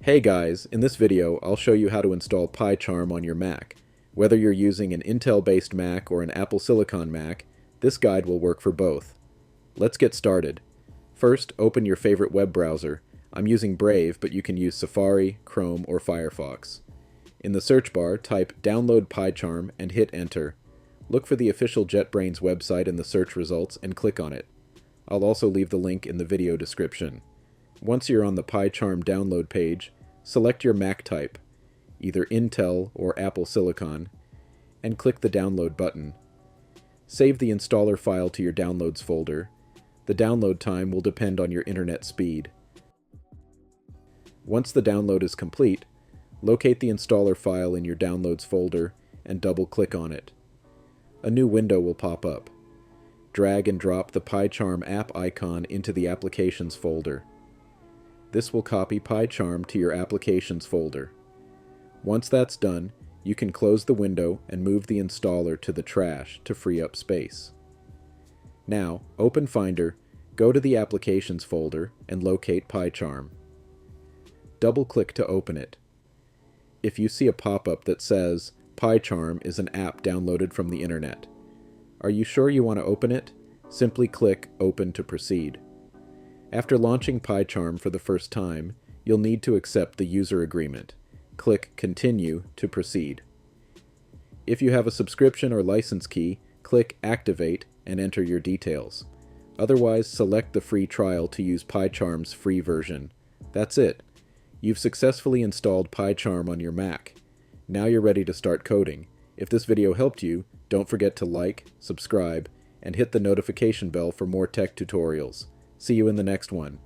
Hey guys, in this video I'll show you how to install PyCharm on your Mac. Whether you're using an Intel-based Mac or an Apple Silicon Mac, this guide will work for both. Let's get started. First, open your favorite web browser. I'm using Brave, but you can use Safari, Chrome, or Firefox. In the search bar, type Download PyCharm and hit Enter. Look for the official JetBrains website in the search results and click on it. I'll also leave the link in the video description. Once you're on the PyCharm download page, select your Mac type, either Intel or Apple Silicon, and click the download button. Save the installer file to your downloads folder. The download time will depend on your internet speed. Once the download is complete, locate the installer file in your downloads folder and double-click on it. A new window will pop up. Drag and drop the PyCharm app icon into the Applications folder. This will copy PyCharm to your Applications folder. Once that's done, you can close the window and move the installer to the trash to free up space. Now, open Finder, go to the Applications folder, and locate PyCharm. Double-click to open it. If you see a pop-up that says, PyCharm is an app downloaded from the internet. Are you sure you want to open it? Simply click Open to proceed. After launching PyCharm for the first time, you'll need to accept the user agreement. Click Continue to proceed. If you have a subscription or license key, click Activate and enter your details. Otherwise, select the free trial to use PyCharm's free version. That's it. You've successfully installed PyCharm on your Mac. Now you're ready to start coding. If this video helped you, don't forget to like, subscribe, and hit the notification bell for more tech tutorials. See you in the next one.